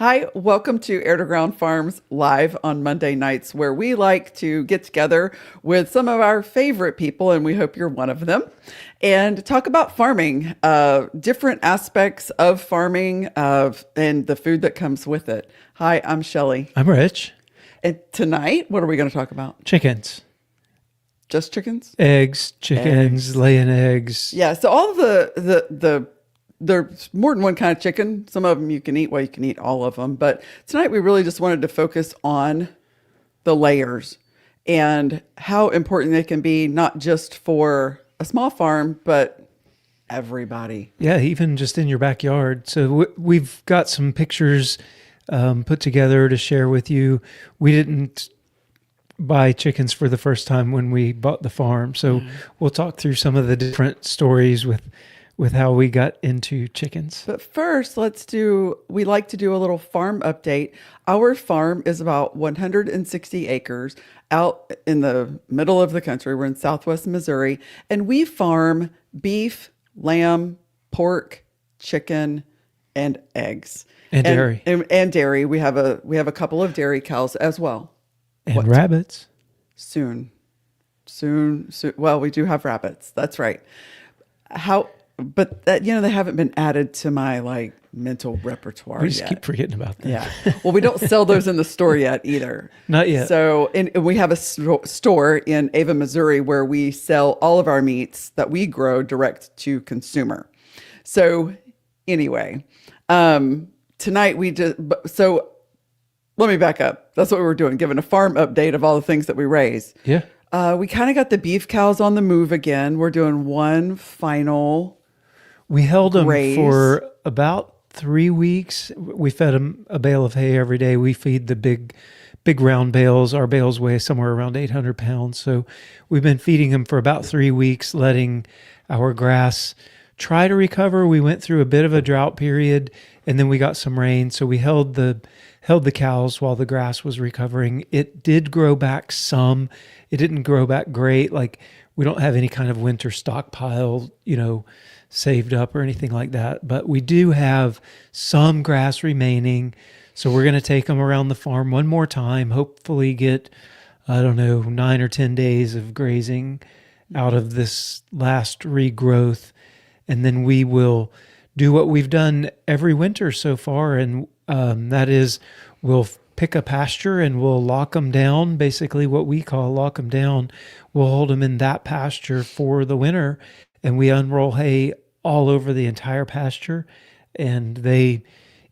Hi, welcome to Air2Ground Farms live on Monday nights, where we like to get together with some of our favorite people, and we hope you're one of them, and talk about farming, different aspects of farming, and the food that comes with it. Hi, I'm Shelly. I'm Rich. And tonight, what are we going to talk about? Chickens. Just chickens? Chickens, laying eggs. Yeah, so all of there's more than one kind of chicken. Some of them you can eat, well, you can eat all of them. But tonight we really just wanted to focus on the layers and how important they can be, not just for a small farm, but everybody. Yeah, even just in your backyard. So we've got some pictures put together to share with you. We didn't buy chickens for the first time when we bought the farm. So we'll talk through some of the different stories with how we got into chickens. But first, we like to do a little farm update. Our farm is about 160 acres out in the middle of the country. We're in Southwest Missouri, and we farm beef, lamb, pork, chicken, and eggs. And dairy. And dairy. We have a couple of dairy cows as well. And rabbits. Soon. Well, we do have rabbits. That's right. But that, they haven't been added to my mental repertoire We just yet. keep forgetting about them. Yeah. Well, we don't sell those in the store yet either. Not yet. So, and we have a store in Ava, Missouri, where we sell all of our meats that we grow direct to consumer. So anyway, tonight so let me back up. That's what we were doing, giving a farm update of all the things that we raise. Yeah. We kind of got the beef cows on the move again. We're doing one final We held them graze. for about 3 weeks. We fed them a bale of hay every day. We feed the big round bales. Our bales weigh somewhere around 800 pounds. So we've been feeding them for about 3 weeks, letting our grass try to recover. We went through a bit of a drought period, and then we got some rain. So we held the cows while the grass was recovering. It did grow back some. It didn't grow back great. We don't have any kind of winter stockpile, saved up or anything like that. But we do have some grass remaining. So we're going to take them around the farm one more time, hopefully get, 9 or 10 days of grazing out of this last regrowth. And then we will do what we've done every winter so far. And that is, we'll pick a pasture and we'll lock them down, basically what we call lock them down. We'll hold them in that pasture for the winter, and we unroll hay all over the entire pasture, and they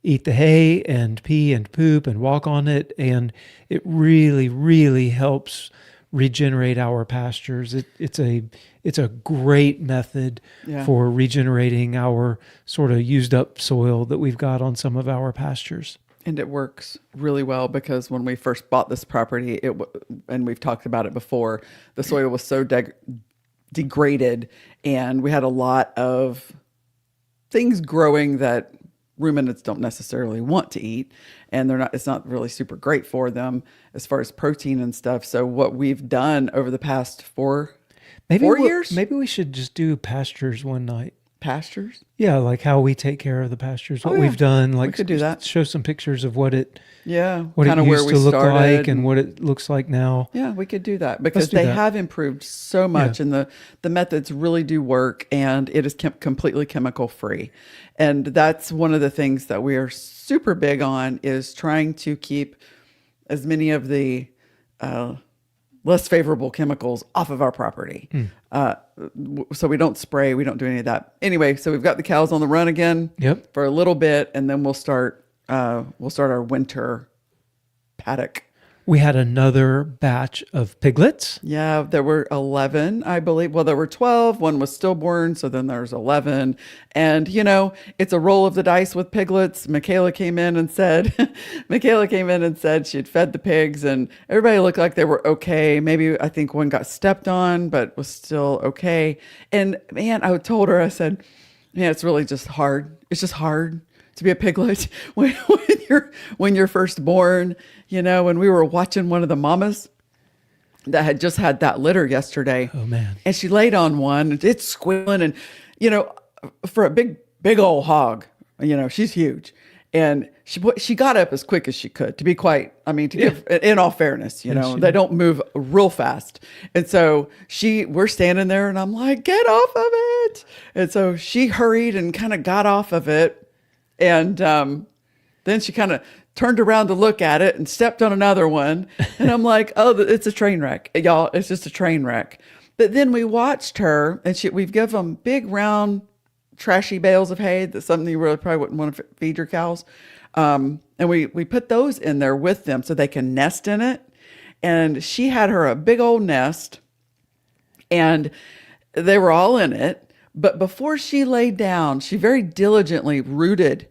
eat the hay and pee and poop and walk on it, and it really, really helps regenerate our pastures. It's a great method for regenerating our sort of used up soil that we've got on some of our pastures. And it works really well, because when we first bought this property, and we've talked about it before, the soil was so degraded, and we had a lot of things growing that ruminants don't necessarily want to eat, and it's not really super great for them as far as protein and stuff. So what we've done over the past 4 years, maybe we should just do pastures one night. Pastures? Yeah, like how we take care of the pastures, what we've done. We could do that. Show some pictures of what it kind it of used to look like and what it looks like now. Yeah, we could do that, because they have improved so much, and the methods really do work, and it is completely chemical free. And that's one of the things that we are super big on, is trying to keep as many of the less favorable chemicals off of our property. So we don't spray, we don't do any of that. Anyway, so we've got the cows on the run again for a little bit, and then we'll start our winter paddock. We had another batch of piglets. Yeah, there were 11, I believe. Well, there were 12. One was stillborn, so then there's 11. And, it's a roll of the dice with piglets. Michaela came in and said she'd fed the pigs, and everybody looked like they were okay. Maybe, I think one got stepped on, but was still okay. And, man, I told her, I said, man, it's really just hard. It's just hard to be a piglet when you're first born. When we were watching one of the mamas that had just had that litter yesterday. Oh man. And she laid on one, and it's squealing, and for a big old hog, she's huge. And she got up as quick as she could, to be quite, I mean, to give, in all fairness, you know, she they did. don't move real fast. And so we're standing there and I'm like, get off of it. And so she hurried and kind of got off of it. And then she kind of turned around to look at it and stepped on another one. And I'm like, oh, it's a train wreck. Y'all, it's just a train wreck. But then we watched her and we've given them big round trashy bales of hay. That's something you really probably wouldn't want to feed your cows. And we put those in there with them so they can nest in it. And she had her a big old nest and they were all in it. But before she laid down, she very diligently rooted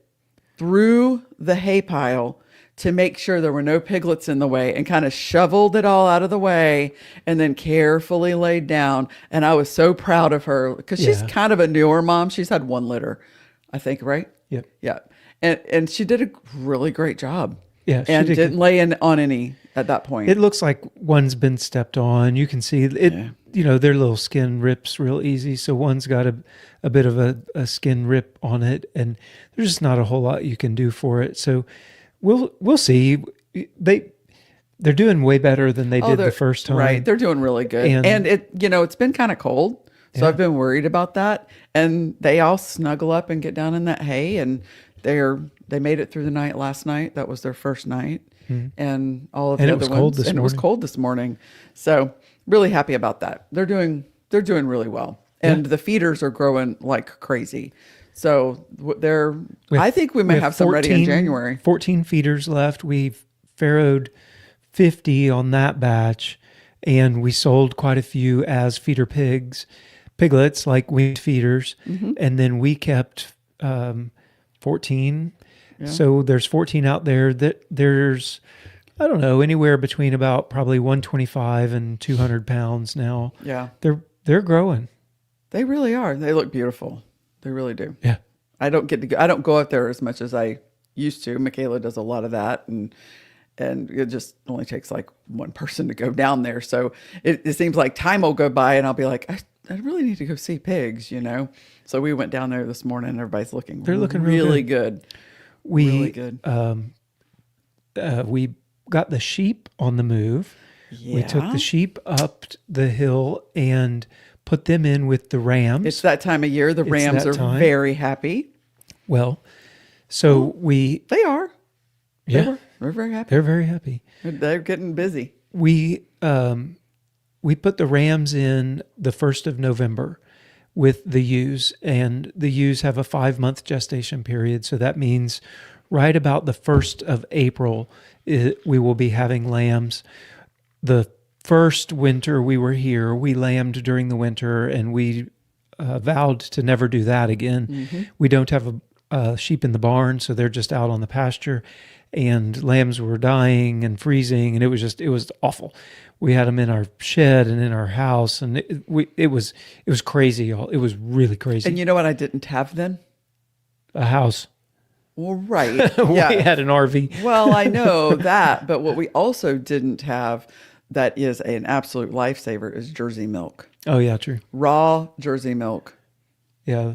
through the hay pile to make sure there were no piglets in the way and kind of shoveled it all out of the way and then carefully laid down. And I was so proud of her because she's kind of a newer mom. She's had 1 litter, I think, right? Yep. Yeah. And she did a really great job. Yeah. And didn't lay in on any at that point. It looks like one's been stepped on. You can see it, you know, their little skin rips real easy. So one's got a bit of a skin rip on it, and there's just not a whole lot you can do for it. So we'll see. They're doing way better than they did the first time. Right. They're doing really good. And it, you know, it's been kind of cold. So I've been worried about that. And they all snuggle up and get down in that hay, and they made it through the night last night. That was their first night. And all of the other ones. And it was cold this morning. So really happy about that. They're doing really well. And the feeders are growing like crazy. So I think we may have some ready in January. 14 feeders left. We've farrowed 50 on that batch, and we sold quite a few as feeder piglets, like winged feeders. And then we kept 14. So there's 14 out there. There's, I don't know, anywhere between about probably 125 and 200 pounds now. Yeah. They're growing. They really are. They look beautiful. They really do. Yeah. I don't go out there as much as I used to. Michaela does a lot of that, and it just only takes like one person to go down there. So it seems like time will go by and I'll be like, I really need to go see pigs, you know? So we went down there this morning and everybody's looking really good. Really good. We got the sheep on the move. Yeah. We took the sheep up the hill and put them in with the rams. It's that time of year. The rams are very happy. Well, so they are. Yeah. They're very happy. They're very happy. They're getting busy. We put the rams in the 1st of November with the ewes, and the ewes have a 5-month gestation period. So that means right about the 1st of April, we will be having lambs. The first winter we were here, we lambed during the winter, and we vowed to never do that again. We don't have a sheep in the barn, so they're just out on the pasture, and lambs were dying and freezing, and it was awful. We had them in our shed and in our house, and it was crazy. It was really crazy. And you know what I didn't have then? A house. Well, right. We had an RV. Well, I know that, but what we also didn't have that is an absolute lifesaver is Jersey milk. Oh yeah, true. Raw Jersey milk. Yeah.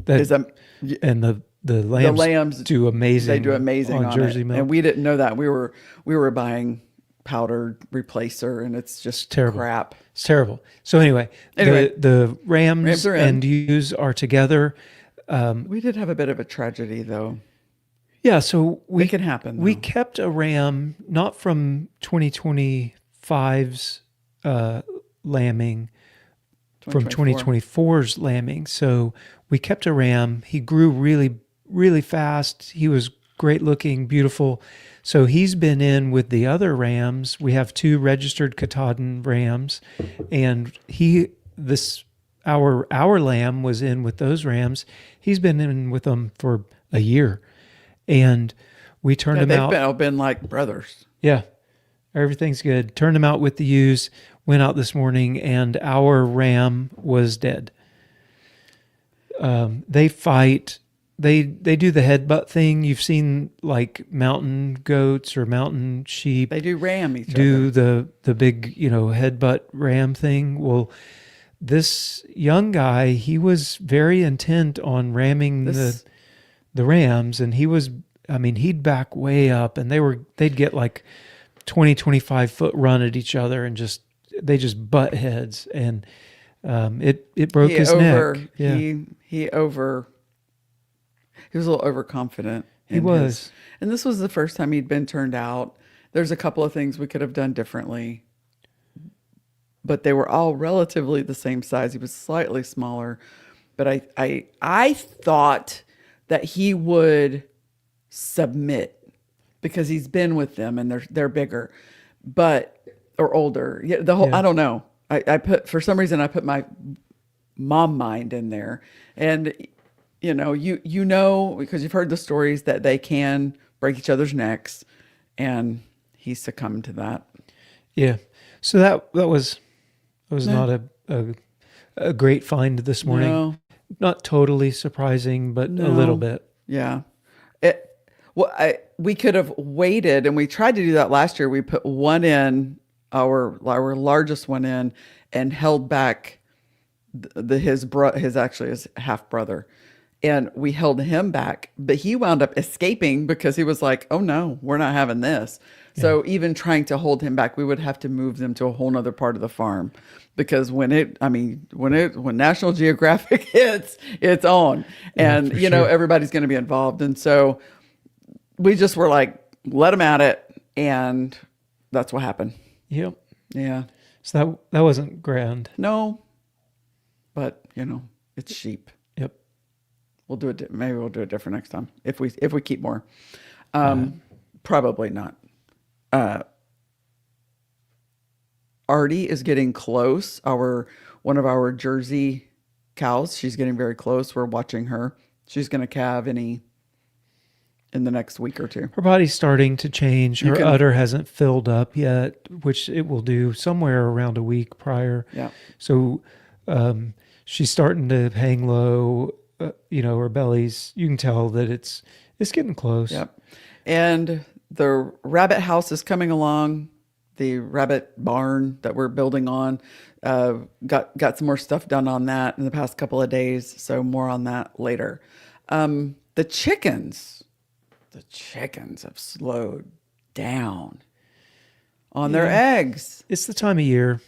And the lambs do amazing. They do amazing on Jersey it. milk. And we didn't know that. We were buying powdered replacer, and it's just terrible. Crap. It's terrible. So anyway, the rams and ewes are together. We did have a bit of a tragedy though. Yeah, so it can happen. We kept a ram not from 2025's lambing, from 2024's lambing. So we kept a ram. He grew really, really fast. He was great looking, beautiful. So he's been in with the other rams. We have 2 registered Katahdin rams, and our lamb was in with those rams. He's been in with them for a year, and we turned him out. They've been like brothers. Yeah, everything's good. Turned him out with the ewes. Went out this morning, and our ram was dead. They fight. They do the headbutt thing. You've seen like mountain goats or mountain sheep. They do ram each other. Do the big, headbutt ram thing. Well, this young guy, he was very intent on ramming the rams, and he was I mean, he'd back way up and they'd get like 20, 25 foot run at each other and they just butt heads. And it broke his neck. Yeah. He was a little overconfident. He was. And this was the first time he'd been turned out. There's a couple of things we could have done differently, but they were all relatively the same size. He was slightly smaller, but I thought that he would submit because he's been with them and they're bigger, or older. Yeah, I don't know. For some reason I put my mom mind in there, and you know because you've heard the stories that they can break each other's necks, and he succumbed to that. Yeah. So that was not a great find this morning. No. Not totally surprising, but a little bit. Yeah. We could have waited, and we tried to do that last year. We put one in, our largest one in, and held back his half brother, and we held him back. But he wound up escaping because he was like, "Oh no, we're not having this." Yeah. So even trying to hold him back, we would have to move them to a whole nother part of the farm, because when National Geographic hits, it's on, and everybody's going to be involved, and so we just were like, let them at it, and that's what happened. Yep. Yeah. So that wasn't grand. No, but it's sheep. Yep. We'll do it. Maybe we'll do it different next time if we keep more. Probably not. Artie is getting close. One of our Jersey cows. She's getting very close. We're watching her. She's going to calve in the next week or two. Her body's starting to change. Her udder hasn't filled up yet, which it will do somewhere around a week prior. Yeah. So she's starting to hang low. Her belly's, you can tell that it's getting close. Yep. And the rabbit house is coming along. The rabbit barn that we're building on, got some more stuff done on that in the past couple of days. So more on that later. The chickens have slowed down on their eggs. It's the time of year.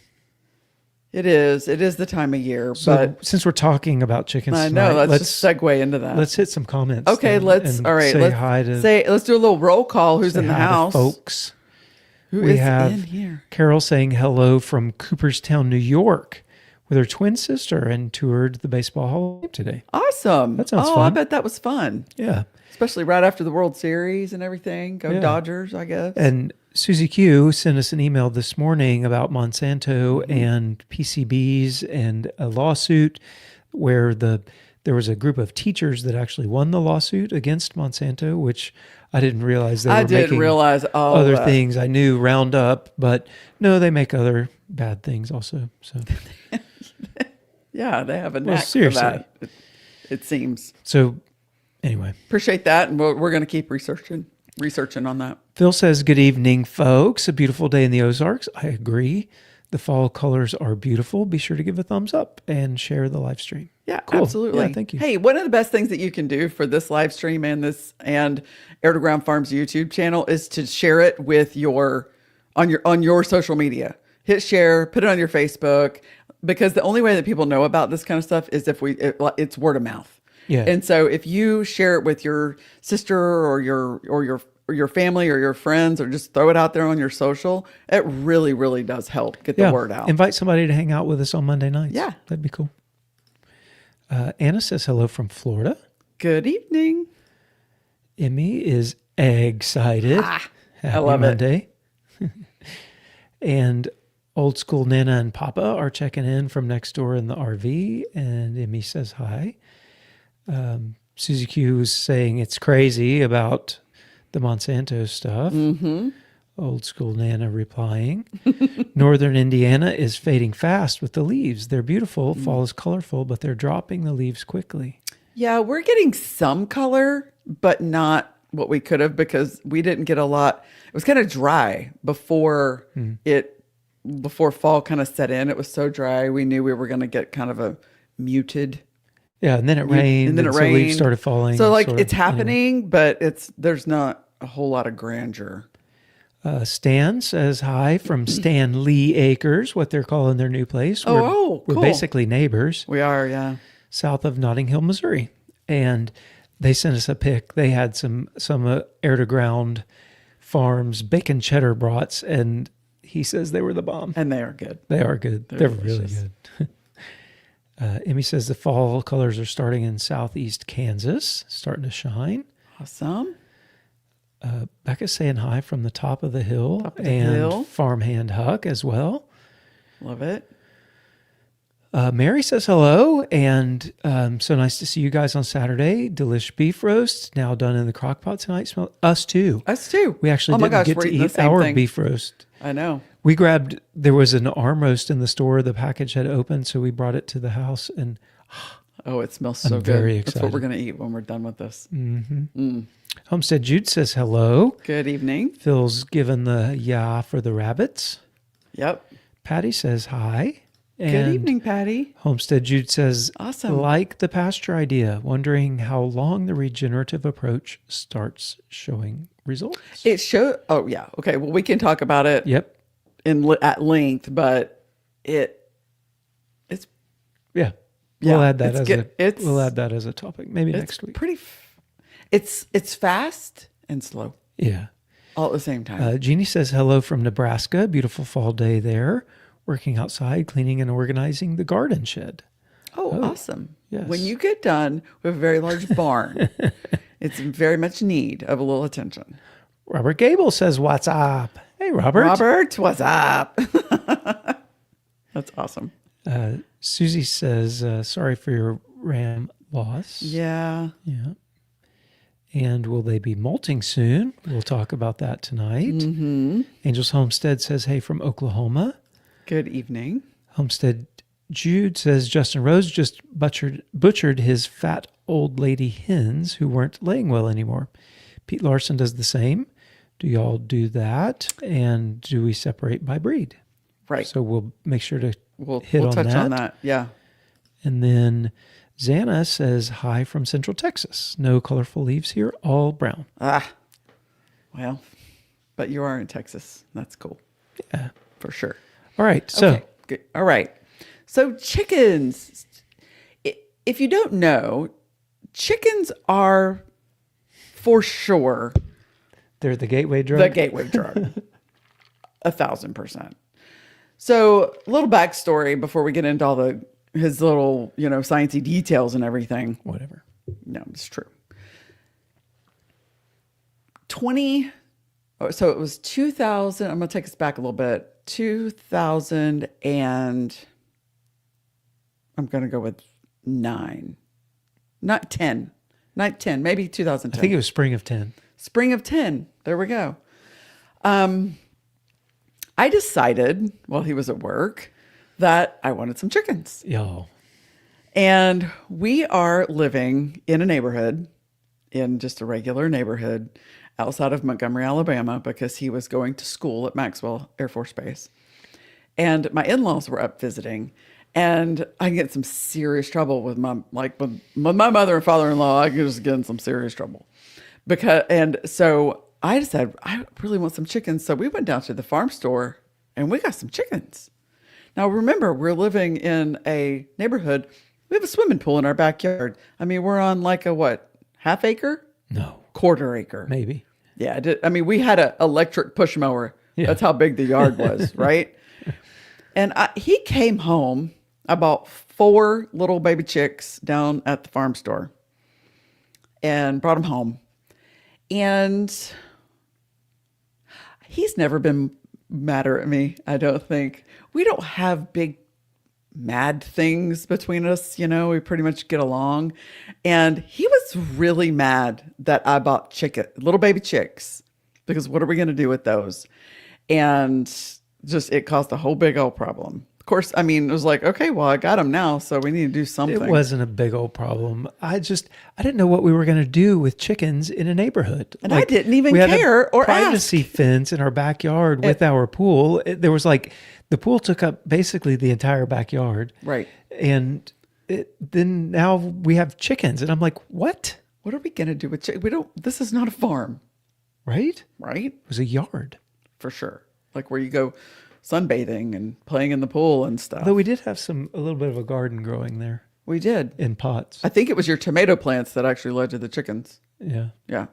It is the time of year. So but since we're talking about chickens I know, tonight, let's just segue into that. Let's hit some comments. Okay, let's do a little roll call. Who's in the house? Folks. We have in here? Carol saying hello from Cooperstown, New York, with her twin sister, and toured the baseball hall of fame today. Awesome. That sounds fun. I bet that was fun. Yeah. Especially right after the World Series and everything. Go Dodgers, I guess. And Susie Q sent us an email this morning about Monsanto and PCBs and a lawsuit where there was a group of teachers that actually won the lawsuit against Monsanto, which I didn't realize they were making other things. I knew Roundup, but no, they make other bad things also. So yeah, they have a knack for that, it seems. So anyway. Appreciate that, and we're going to keep researching on that. Phil says, good evening, folks. A beautiful day in the Ozarks. I agree. The fall colors are beautiful. Be sure to give a thumbs up and share the live stream. Yeah, cool. Absolutely. Yeah, thank you. Hey, one of the best things that you can do for this live stream and Air2Ground Farms YouTube channel is to share it with on your social media. Hit share, put it on your Facebook, because the only way that people know about this kind of stuff is if it's word of mouth. Yeah. And so if you share it with your sister or your family or your friends, or just throw it out there on your social, it really, really does help get the word out. Invite somebody to hang out with us on Monday nights. Yeah. That'd be cool. Anna says hello from Florida. Good evening. Emmy is excited. Happy I love Monday. And old school Nana and Papa are checking in from next door in the RV, and Emmy says hi. Susie Q is saying it's crazy about the Monsanto stuff. Mm-hmm. Old school Nana replying. Northern Indiana is fading fast with the leaves. They're beautiful. Fall is colorful, but they're dropping the leaves quickly. Yeah, we're getting some color, but not what we could have, because we didn't get a lot. It was kind of dry before fall kind of set in. It was so dry. We knew we were going to get kind of a muted Yeah, and then it rained, and then it so rained. leaves started falling. So like sort of, it's happening, but there's not a whole lot of grandeur. Stan says hi from Stan Lee Acres, what they're calling their new place. Cool. We're basically neighbors. We are, yeah. South of Notting Hill, Missouri. And they sent us a pic. They had some Air2Ground Farms bacon cheddar brats, and he says they were the bomb. And they are good. They are good. They're really delicious. good. Emmy says the fall colors are starting in southeast Kansas, starting to shine. Awesome. Becca's saying hi from the top of the hill, hill. Farmhand Huck as well. Love it. Mary says hello, and so nice to see you guys on Saturday. Delish beef roast, now done in the crock pot tonight. Smell us too. Us too. We actually my didn't gosh, get we're to eating the eat same our thing. beef roast. I know. We grabbed, there was an arm roast in the store. The package had opened, so we brought it to the house, and Oh, it smells so good. very That's what excited. we're going to eat when we're done with this. Homestead Jude says hello. Good evening. Phil's given the yeah for the rabbits. Yep. Patty says hi. Good And evening, Patty. Homestead Jude says, Awesome. like the pasture idea, wondering how long the regenerative approach starts showing results. It show. Oh, yeah. Okay. Well, we can talk about it Yep. at length, but it's Yeah. Yeah, We'll add that it's as good. we'll add that as a topic maybe next week. pretty. It's fast and slow Yeah. all at the same time. Jeannie says hello from Nebraska. Beautiful fall day there. Working outside, cleaning and organizing the garden shed. Awesome. yes. When you get done with a very large barn, it's in very much need of a little attention. Robert Gable says, what's up? Hey, Robert. Robert, what's up? That's awesome. Susie says, sorry for your ram loss. Yeah. Yeah. And will they be molting soon? We'll talk about that tonight. Mm-hmm. Angels Homestead says, hey, from Oklahoma. Good evening. Homestead Jude says, Justin Rose just butchered his fat old lady hens who weren't laying well anymore. Pete Larson does the same. Do y'all do that? And do we separate by breed? Right. So we'll make sure to We'll hit on touch that. on that. Yeah. And then Xana says, hi from Central Texas. No colorful leaves here, all brown. Well, but you are in Texas. That's cool. Yeah. For sure. All right. So Okay, good. All right. So chickens, if you don't know, chickens are for sure they're the gateway drug. the gateway drug. 1,000%. So a little backstory before we get into all his little, sciencey details and everything. Whatever. No, it's true. So it was 2000. I'm going to take us back a little bit. 2000 and I'm going to go with 9. Not 10. Not 10, maybe 2010. I think it was spring of 10. Spring of 10. There we go. I decided while he was at work that I wanted some chickens. Yo. And we are living in a neighborhood, in just a regular neighborhood outside of Montgomery, Alabama, because he was going to school at Maxwell Air Force Base. And my in-laws were up visiting. And I get some serious trouble with my mother and father-in-law. I could just get in some serious trouble. So I said, I really want some chickens. So we went down to the farm store and we got some chickens. Now, remember, we're living in a neighborhood. We have a swimming pool in our backyard. I mean, we're on like a half acre? No. Quarter acre. Maybe. Yeah. We had an electric push mower. Yeah. That's how big the yard was, right? And he came home. I bought 4 little baby chicks down at the farm store and brought them home. And he's never been madder at me, I don't think. We don't have big mad things between us, we pretty much get along. And he was really mad that I bought little baby chicks, because what are we going to do with those? And it caused a whole big old problem. Of course, it was like, okay, well, I got them now, so we need to do something. It wasn't a big old problem. I didn't know what we were going to do with chickens in a neighborhood. And I didn't even care or privacy ask. fence in our backyard with our pool. There was the pool took up basically the entire backyard. Right. And then now we have chickens. And I'm like, what? What are we going to do with chickens? This is not a farm, Right? right? It was a yard. For sure. Like where you go sunbathing and playing in the pool and stuff. Though we did have a little bit of a garden growing there We did. in pots. I think it was your tomato plants that actually led to the chickens. Yeah. Yeah.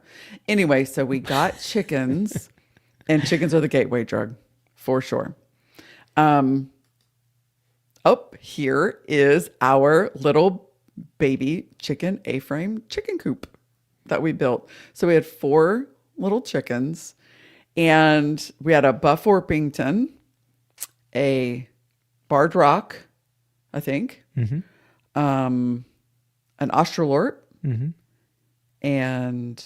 Anyway, so we got chickens, and chickens are the gateway drug for sure. Up here is our little baby chicken A-frame chicken coop that we built. So we had 4 little chickens, and we had a Buff Orpington, a Barred Rock, I think, an Australorp, and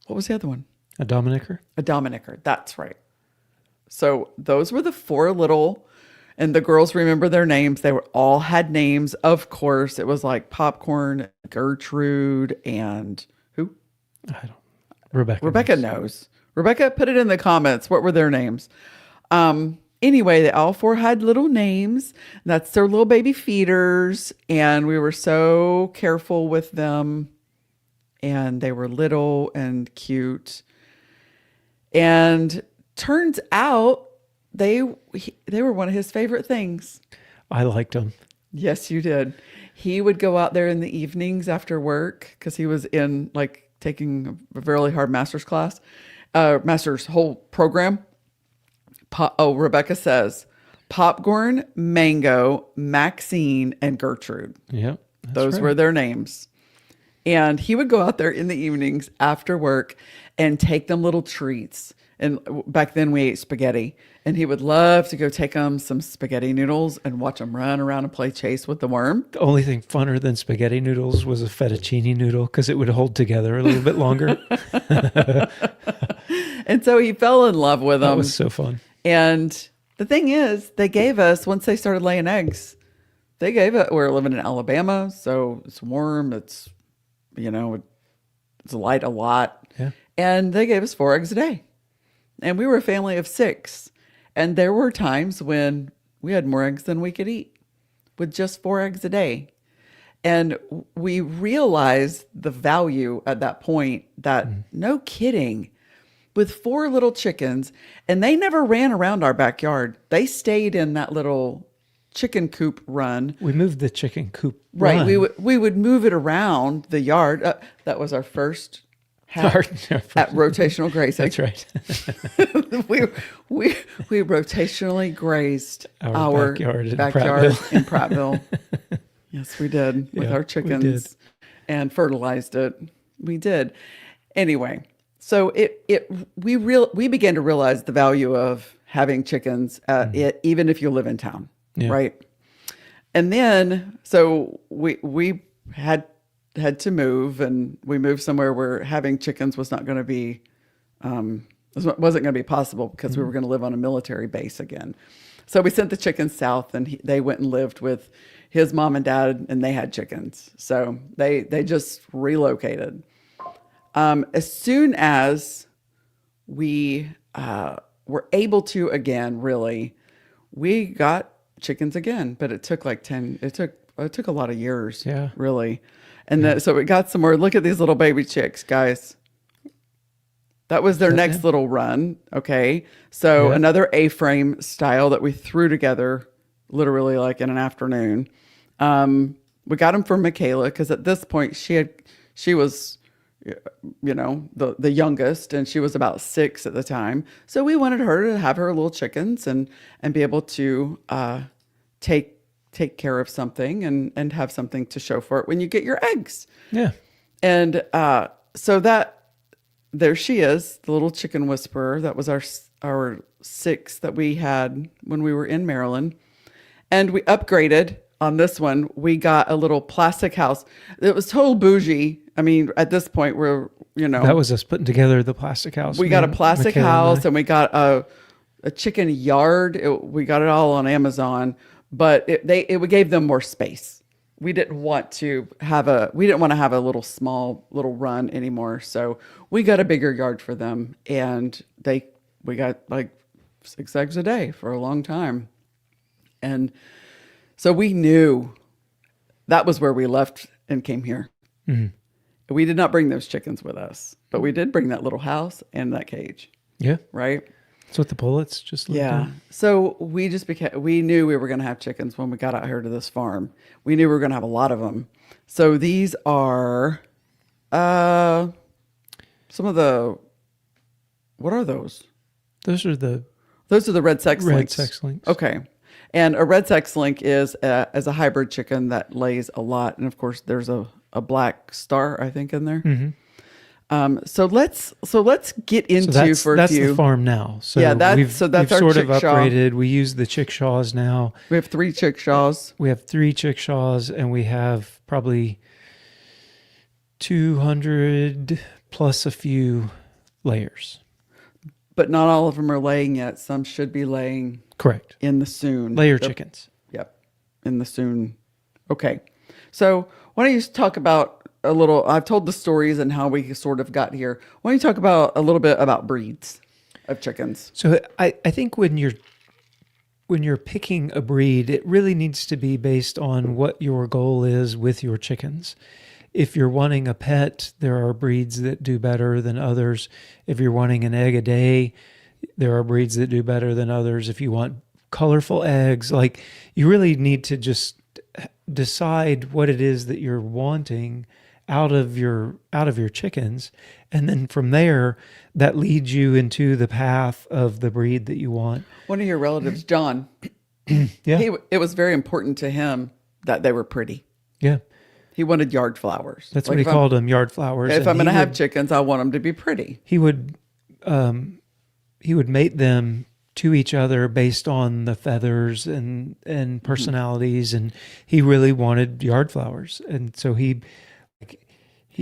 what was the other one? A Dominicker. A Dominicker. That's right. So those were the 4 little, and the girls remember their names. They were all had names. Of course, it was like Popcorn, Gertrude, and who? I don't. Rebecca. Rebecca knows. Rebecca, put it in the comments. What were their names? Anyway, they all 4 had little names. That's their little baby feeders. And we were so careful with them. And they were little and cute. And turns out they were one of his favorite things. I liked them. Yes, you did. He would go out there in the evenings after work because he was in like taking a really hard master's class, master's whole program. Rebecca says Popcorn, Mango, Maxine, and Gertrude. Yep. Those were their names. And he would go out there in the evenings after work and take them little treats. And back then we ate spaghetti. And he would love to go take them some spaghetti noodles and watch them run around and play chase with the worm. The only thing funner than spaghetti noodles was a fettuccine noodle because it would hold together a little bit longer. And so he fell in love with them. That was so fun. And the thing is, they gave us, once they started laying eggs, they gave it, we're living in Alabama, so it's warm, it's, it's light a lot. Yeah. And they gave us 4 eggs a day. And we were a family of 6. And there were times when we had more eggs than we could eat with just 4 eggs a day. And we realized the value at that point that no kidding, with 4 little chickens, and they never ran around our backyard. They stayed in that little chicken coop run. We moved the chicken coop. Right. run. We would move it around the yard. That was our first at rotational grazing. That's right. we rotationally grazed Our backyard backyard in Prattville. Yes, we did with our chickens and fertilized it. We did. Anyway, so we began to realize the value of having chickens even if you live in town, right? And then so we had to move, and we moved somewhere where having chickens was not going to be wasn't going to be possible because we were going to live on a military base again. So we sent the chickens south, and they went and lived with his mom and dad, and they had chickens. So they just relocated. As soon as we were able to again, really, we got chickens again, but it took it took a lot of years, really. And so we got some more. Look at these little baby chicks, guys. That was their next little run. Okay. So another A-frame style that we threw together literally like in an afternoon. We got them for Michaela because at this point she was, the youngest, and she was about 6 at the time. So we wanted her to have her little chickens and be able to take care of something and have something to show for it when you get your eggs. Yeah. And so there she is, the little chicken whisperer. That was our 6 that we had when we were in Maryland. And we upgraded on this one. We got a little plastic house. It was total bougie. I mean, at this point we're, That was us putting together the plastic house. We got a plastic house, and we got a chicken yard. We got it all on Amazon. But it gave them more space. We didn't want to have a little small little run anymore. So we got a bigger yard for them, and we got like 6 eggs a day for a long time. And so we knew that was where we left and came here. We did not bring those chickens with us, but we did bring that little house and that cage, Yeah. right? That's what the pullets just lived Yeah. in. So we knew we were going to have chickens when we got out here to this farm. We knew we were going to have a lot of them. So these are some of the, what are those? Those are the Those are the red sex red links. sex links. Okay. And a red sex link is a hybrid chicken that lays a lot. And of course, there's a black star, I think, in there. So let's get into that's for a that's few. the farm now. So Yeah, that's we've our sort of chickshaw. upgraded. We use the chickshaws now. We have 3 chickshaws. We have 3 chickshaws, and we have probably 200 plus a few layers. But not all of them are laying yet. Some should be laying Correct. in the soon. Layer chickens. Yep. In the soon. Okay. So why don't you talk about a little, I've told the stories and how we sort of got here. Why don't you talk about a little bit about breeds of chickens? So I think when you're picking a breed, it really needs to be based on what your goal is with your chickens. If you're wanting a pet, there are breeds that do better than others. If you're wanting an egg a day, there are breeds that do better than others. If you want colorful eggs, like you really need to just decide what it is that you're wanting out of your chickens, and then from there that leads you into the path of the breed that you want. One of your relatives, John, Yeah. it was very important to him that they were pretty. Yeah. He wanted yard flowers. That's Like what he if I'm- called them, yard flowers. If And I'm going to he have would- chickens, I want them to be pretty. he would mate them to each other based on the feathers and personalities, and he really wanted yard flowers, and so He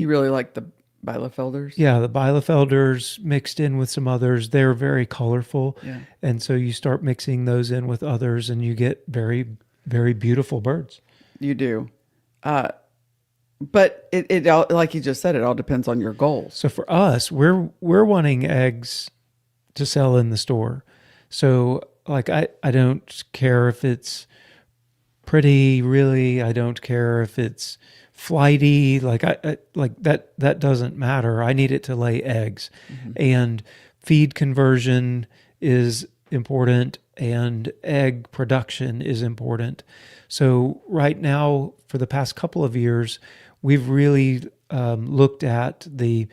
really liked the Bielefelders. the Bielefelders mixed in with some others. They're very colorful, Yeah. and so you start mixing those in with others, and you get very, very beautiful birds. You do. But it all, like you just said, it all depends on your goals. So for us, we're wanting eggs to sell in the store. So like I don't care if it's pretty, really. I don't care if it's flighty. Like I like that doesn't matter. I need it to lay eggs. And feed conversion is important, and egg production is important. So right now, for the past couple of years, we've really looked at the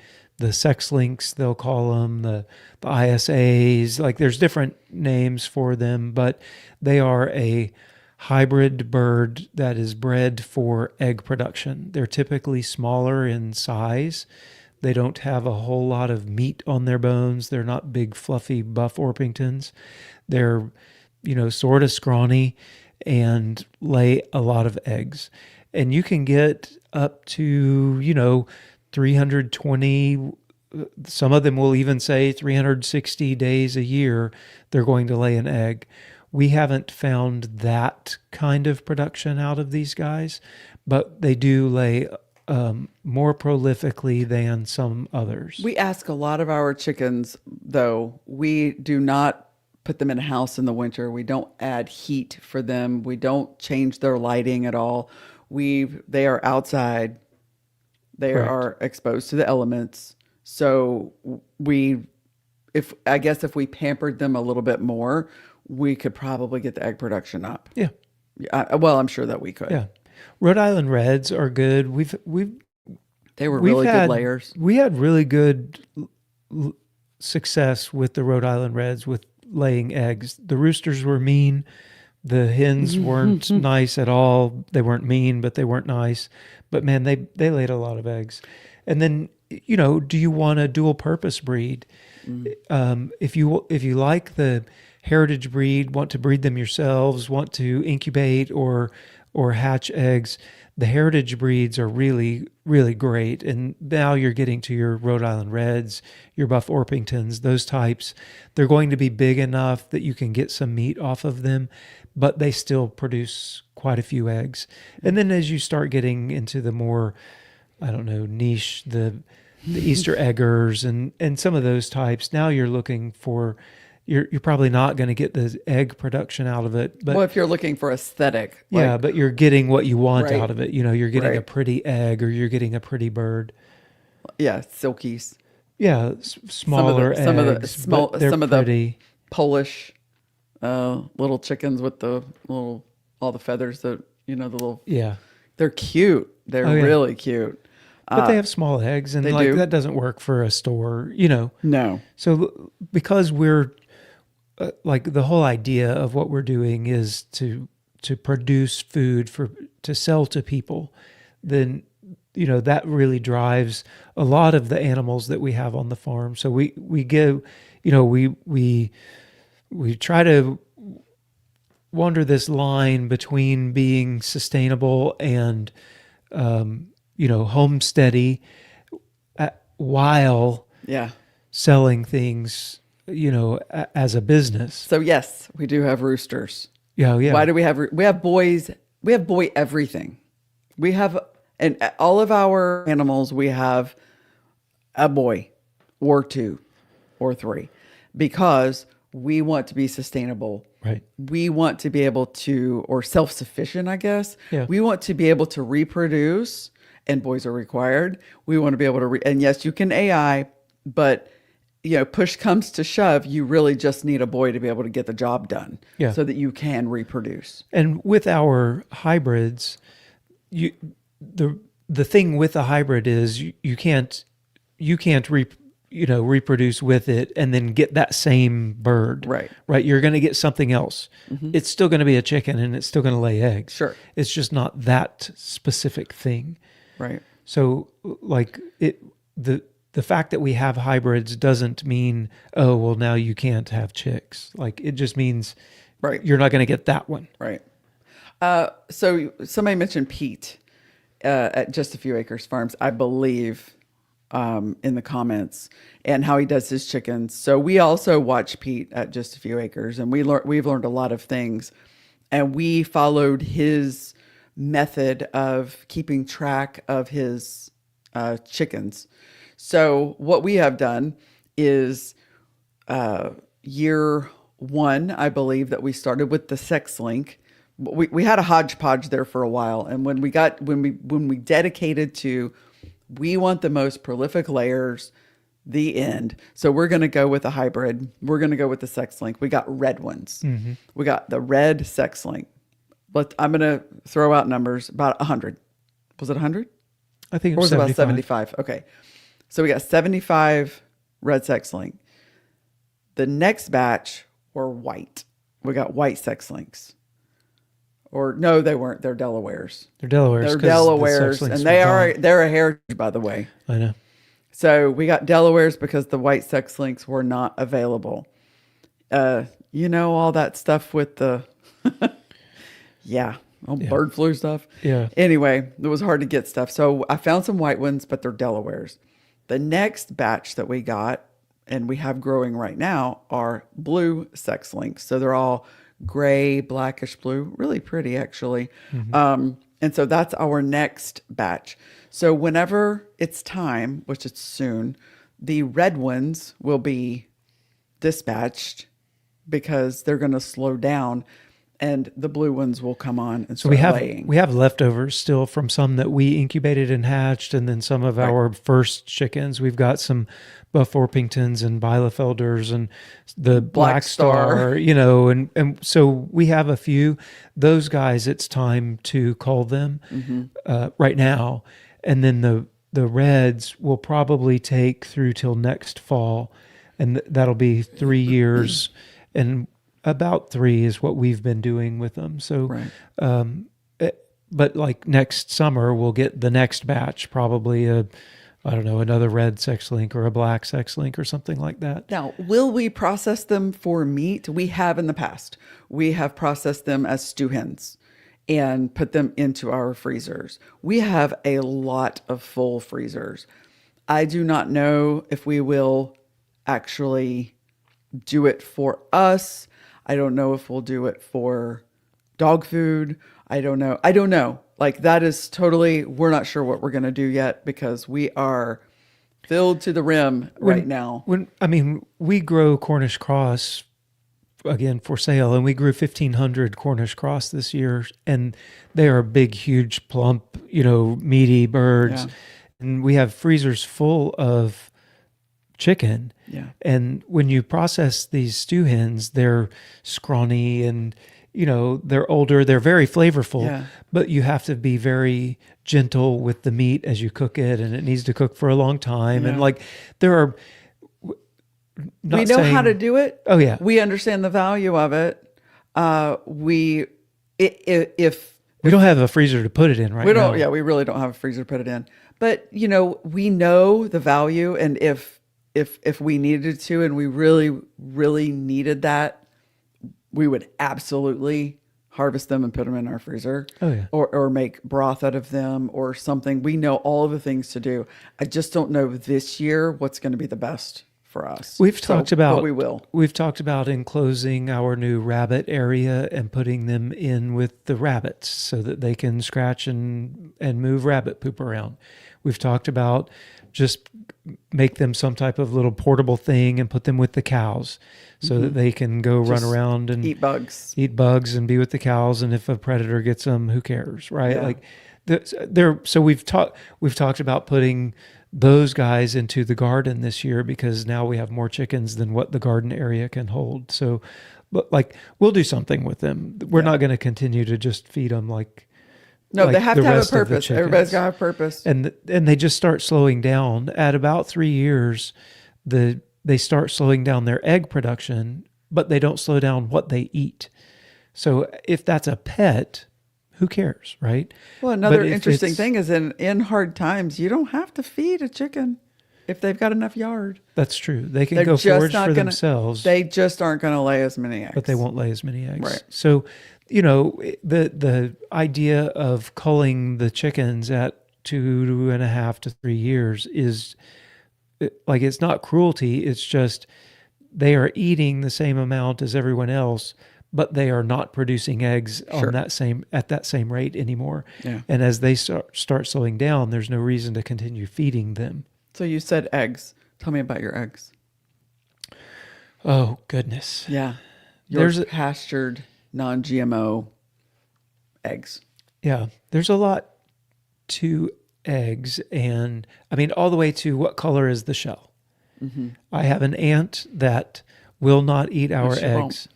sex links, they'll call them, the ISAs. Like there's different names for them, but they are a hybrid bird that is bred for egg production. They're typically smaller in size. They don't have a whole lot of meat on their bones. They're not big, fluffy buff Orpingtons. They're, sort of scrawny and lay a lot of eggs. And you can get up to, 320, some of them will even say 360 days a year, they're going to lay an egg. We haven't found that kind of production out of these guys, but they do lay more prolifically than some others. We ask a lot of our chickens, though, we do not put them in a house in the winter. We don't add heat for them. We don't change their lighting at all. They are outside. They Correct. are exposed to the elements. So if we pampered them a little bit more, we could probably get the egg production up. Yeah. Well, I'm sure that we could. Yeah. Rhode Island Reds are good. They were really good layers. We had really good success with the Rhode Island Reds with laying eggs. The roosters were mean. The hens weren't nice at all. They weren't mean, but they weren't nice. But man, they laid a lot of eggs. And then, do you want a dual purpose breed? If you like the heritage breed, want to breed them yourselves, want to incubate or hatch eggs, the heritage breeds are really, really great. And now you're getting to your Rhode Island Reds, your Buff Orpingtons, those types. They're going to be big enough that you can get some meat off of them, but they still produce quite a few eggs. And then as you start getting into the more, niche, the Easter eggers and some of those types, now you're looking for, you're probably not going to get the egg production out of it. But Well, if you're looking for aesthetic, yeah, like, but you're getting what you want right, out of it. You know, you're getting a right. pretty egg or you're getting a pretty bird. Yeah, silkies. Yeah, smaller eggs, but they're Some of the pretty. Polish little chickens with the little all the feathers that the little Yeah. they're cute. They're Oh yeah. really cute. But they have small eggs, and they like do? that doesn't work for a store, you know. No. So because we're like the whole idea of what we're doing is to produce food to sell to people, then that really drives a lot of the animals that we have on the farm. So we give, we try to wander this line between being sustainable and homesteady while Yeah. selling things, as a business. So yes, we do have roosters. Yeah, yeah. Why do we have boys? We have boy everything. We have and all of our animals. We have a boy, or two, or three, because we want to be sustainable. Right. We want to be able to, or self-sufficient, I guess. Yeah. We want to be able to reproduce, and boys are required. We want to be able to, and yes, you can AI, but push comes to shove, you really just need a boy to be able to get the job done. Yeah. So that you can reproduce. And with our hybrids, the thing with the hybrid is you can't reproduce with it and then get that same bird. Right. Right. You're going to get something else. Mm-hmm. It's still going to be a chicken and it's still going to lay eggs. Sure. It's just not that specific thing. Right. So like the fact that we have hybrids doesn't mean, oh, well, now you can't have chicks. Like it just means Right. you're not going to get that one. Right. So somebody mentioned Pete at Just a Few Acres Farms, I believe, in the comments, and how he does his chickens. So we also watch Pete at Just a Few Acres, and we've learned a lot of things, and we followed his method of keeping track of his chickens. So what we have done is year one, I believe, that we started with the sex link. We had a hodgepodge there for a while, and when we dedicated to, we want the most prolific layers, the end. So we're going to go with a hybrid. We're going to go with the sex link. We got red ones. Mm-hmm. We got the red sex link. I'm going to throw out numbers, about 100. Was it 100? I think it Or was was it 75. about 75? Okay. So we got 75 red sex link. The next batch were white. We got white sex links. Or no, they weren't. They're Delawares. They're Delawares. They're 'cause the Delawares, sex links and were gone. they're a heritage, by the way. I know. So we got Delawares because the white sex links were not available. All that stuff with the bird flu stuff. Yeah. Anyway, it was hard to get stuff. So I found some white ones, but they're Delawares. The next batch that we got, and we have growing right now, are blue sex links. So they're all gray, blackish blue, really pretty actually. Mm-hmm. And so that's our next batch. So whenever it's time, which it's soon, the red ones will be dispatched because they're going to slow down, and the blue ones will come on and start laying. We have leftovers still from some that we incubated and hatched, and then some of our first chickens. We've got some Buff Orpingtons and Bielefelders and the Black Star, and so we have a few. Those guys, it's time to cull them right now, and then the reds will probably take through till next fall, and that'll be 3 years, and about 3 is what we've been doing with them. So, but like next summer, we'll get the next batch, probably another red sex link or a black sex link or something like that. Now, will we process them for meat? We have in the past. We have processed them as stew hens and put them into our freezers. We have a lot of full freezers. I do not know if we will actually do it for us. I don't know if we'll do it for dog food. I don't know. Like that is totally, we're not sure what we're going to do yet because we are filled to the rim right now. We grow Cornish cross again for sale, and we grew 1,500 Cornish cross this year, and they are big, huge, plump, meaty birds. Yeah. And we have freezers full of chicken. Yeah. And when you process these stew hens, they're scrawny and they're older, they're very flavorful, Yeah. but you have to be very gentle with the meat as you cook it, and it needs to cook for a long time. Yeah. And like there are We know how to do it. Oh yeah. We understand the value of it. If We don't have a freezer to put it in right we now. don't, yeah, we really don't have a freezer to put it in. But we know the value, and if we needed to, and we really, really needed that, we would absolutely harvest them and put them in our freezer. Oh, yeah. Or make broth out of them or something. We know all of the things to do. I just don't know this year what's going to be the best for us. We've talked about, but we will. We've talked about enclosing our new rabbit area and putting them in with the rabbits so that they can scratch and move rabbit poop around. We've talked about just make them some type of little portable thing and put them with the cows so that they can go run around and eat bugs and be with the cows. And if a predator gets them, who cares, right? Yeah. Like so we've talked about putting those guys into the garden this year because now we have more chickens than what the garden area can hold. So, but like we'll do something with them. We're not going to continue to just feed them like they have to have a rest of the purpose. chickens. Everybody's got a purpose. And they just start slowing down at about 3 years. They start slowing down their egg production, but they don't slow down what they eat. So if that's a pet, who cares, right? Well, another But if interesting it's- thing is in hard times, you don't have to feed a chicken if they've got enough yard. That's true. They can They're go just forage not for gonna- themselves. They just aren't going to lay as many eggs. But they won't lay as many eggs. Right. So, the idea of culling the chickens at 2.5 to 3 years is like, it's not cruelty. It's just they are eating the same amount as everyone else, but they are not producing eggs Sure. at that same rate anymore. Yeah. And as they start slowing down, there's no reason to continue feeding them. So you said eggs. Tell me about your eggs. Oh, goodness. Yeah. There's Your pastured, non-GMO eggs. Yeah, there's a lot to eggs, and I mean, all the way to what color is the shell. Mm-hmm. I have an aunt that will not eat our she eggs won't.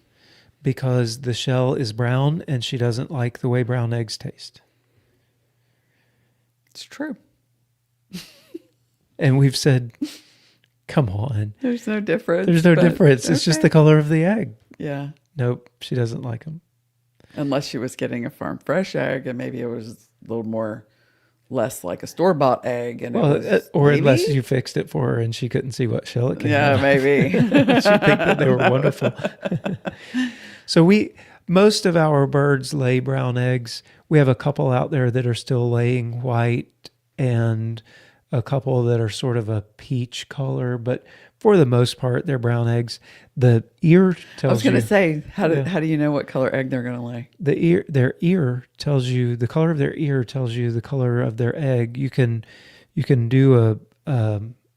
because the shell is brown and she doesn't like the way brown eggs taste. It's true. And we've said, come on, There's no difference. there's no but difference. It's just okay. the color of the egg. Yeah. Nope, she doesn't like them. Unless she was getting a farm fresh egg and maybe it was a little less like a store-bought egg. And Well, it was or unless maybe? you fixed it for her and she couldn't see what shell it came Yeah, out of. maybe. She think that they were wonderful. So most of our birds lay brown eggs. We have a couple out there that are still laying white and a couple that are sort of a peach color, but for the most part, they're brown eggs. The ear I tells was going you to say, how Yeah. do you know what color egg they're going to lay? their ear tells you the color of their ear tells you the color of their egg. You can do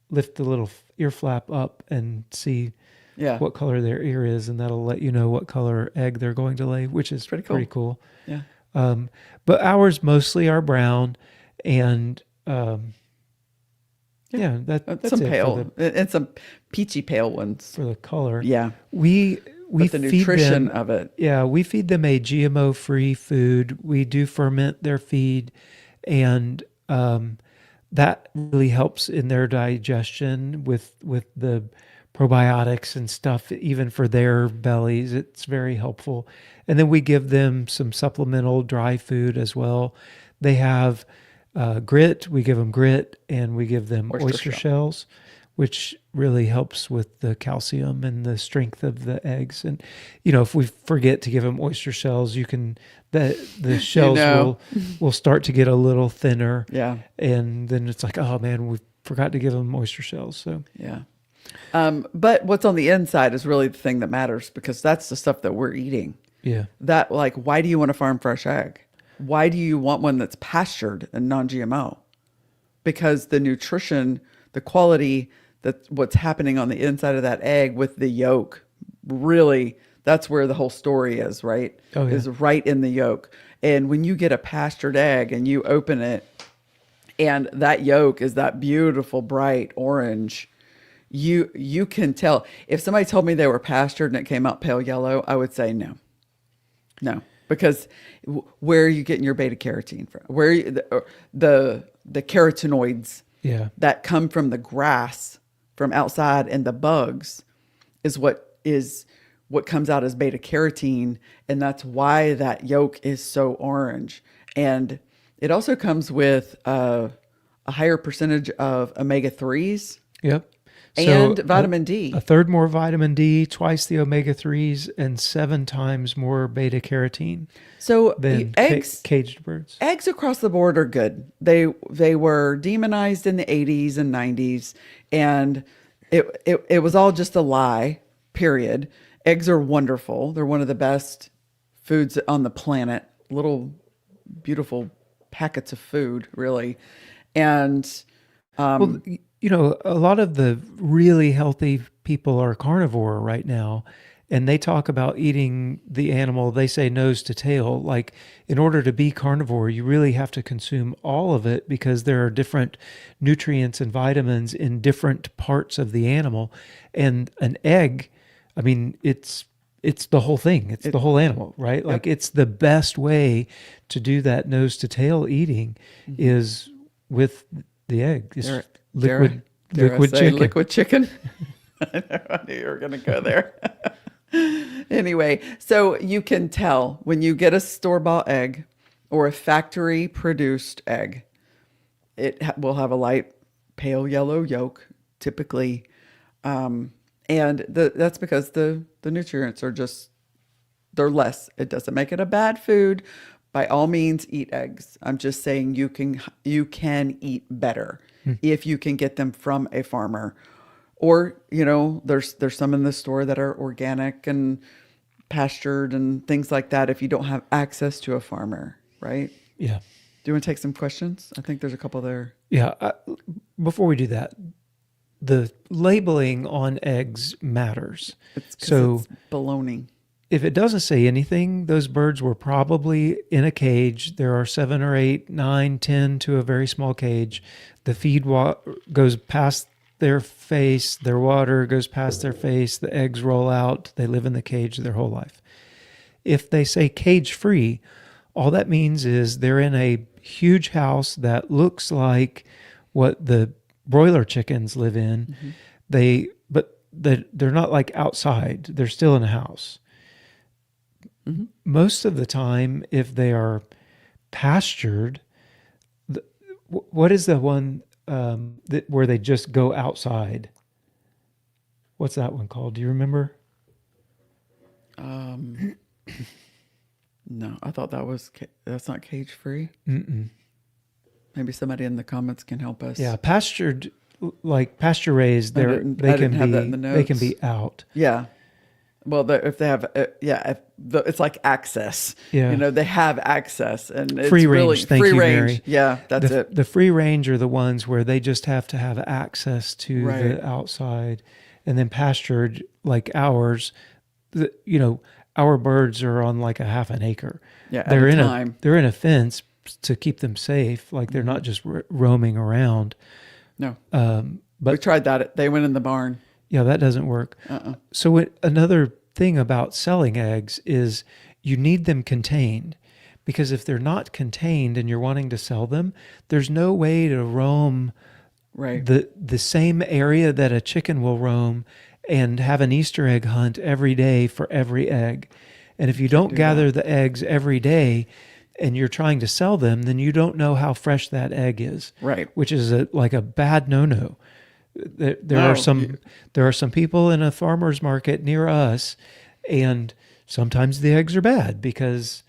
lift the little ear flap up and see Yeah. what color their ear is, and that'll let you know what color egg they're going to lay, which is Pretty pretty cool. Yeah. But ours mostly are brown, and that's some it pale and some peachy pale ones. for the color. Yeah. We But the feed nutrition them, of it. yeah, we feed them a GMO-free food. We do ferment their feed, and that really helps in their digestion with the probiotics and stuff, even for their bellies. It's very helpful. And then we give them some supplemental dry food as well. They have grit. We give them grit, and we give them oyster shells, which really helps with the calcium and the strength of the eggs. And if we forget to give them oyster shells, the shells will start to get a little thinner. Yeah. And then it's like, oh man, we forgot to give them oyster shells. So Yeah. But what's on the inside is really the thing that matters, because that's the stuff that we're eating. yeah, That, like, why do you want a farm fresh egg? Why do you want one that's pastured and non-GMO? Because the nutrition, the quality, that what's happening on the inside of that egg with the yolk, really, That's where the whole story is, right? Oh, yeah. Is right in the yolk. And when you get a pastured egg and you open it, and that yolk is that beautiful bright orange, you can tell. If somebody told me they were pastured and it came out pale yellow, I would say no. No, because where are you getting your beta carotene from? Where are you, the carotenoids Yeah. that come from the grass from outside and the bugs is what comes out as beta carotene, and that's why that yolk is so orange. And it also comes with a higher percentage of omega-3s Yep. and So vitamin D. a third more vitamin D, twice the omega-3s, and 7 times more beta carotene So than caged birds. eggs across the board are good. They were demonized in the 80s and 90s, and it was all just a lie, period. Eggs are wonderful. They're one of the best foods on the planet. Little beautiful packets of food, really. And Well, a lot of the really healthy people are carnivore right now, and they talk about eating the animal, they say nose to tail. Like, in order to be carnivore, you really have to consume all of it because there are different nutrients and vitamins in different parts of the animal. And an egg, I mean, it's the whole thing. It's the whole animal, right? Yep. Like, it's the best way to do that nose to tail eating is with the egg. It's liquid chicken. Liquid chicken. I knew you were going to go there. Anyway, so you can tell when you get a store-bought egg or a factory-produced egg, will have a light pale yellow yolk, typically. And that's because the nutrients are they're less. It doesn't make it a bad food. By all means, eat eggs. I'm just saying you can eat better if you can get them from a farmer. Or, there's some in the store that are organic and pastured and things like that if you don't have access to a farmer, right? Yeah. Do you want to take some questions? I think there's a couple there. Yeah. Before we do that, the labeling on eggs matters. It's baloney. If it doesn't say anything, those birds were probably in a cage. There are 7 or 8, 9, 10 to a very small cage. The feed goes past their face, their water goes past their face, the eggs roll out, they live in the cage their whole life. If they say cage free, all that means is they're in a huge house that looks like what the broiler chickens live in. But they're not like outside, they're still in a house. Most of the time, if they are pastured, what is the one where they just go outside? What's that one called? Do you remember? No, I thought that's not cage free. Maybe somebody in the comments can help us. Yeah, pastured, like pasture raised, they can be out. Yeah. Well, if they have, it's like access. Yeah. They have access, and it's Free really range. Thank free you, range. Mary. Yeah, that's it. The free range are the ones where they just have to have access to Right. the outside, and then pastured like ours. Our birds are on like a half an acre. Yeah, they're at in a time. they're in a fence to keep them safe. Like they're not just roaming around. No, But we tried that. They went in the barn. yeah, that doesn't work. So another thing about selling eggs is you need them contained, because if they're not contained and you're wanting to sell them, there's no way to roam Right. the same area that a chicken will roam and have an Easter egg hunt every day for every egg. And if you don't gather the eggs every day and you're trying to sell them, then you don't know how fresh that egg is. Right. Which is like a bad no-no. There are some people in a farmer's market near us, and sometimes the eggs are bad because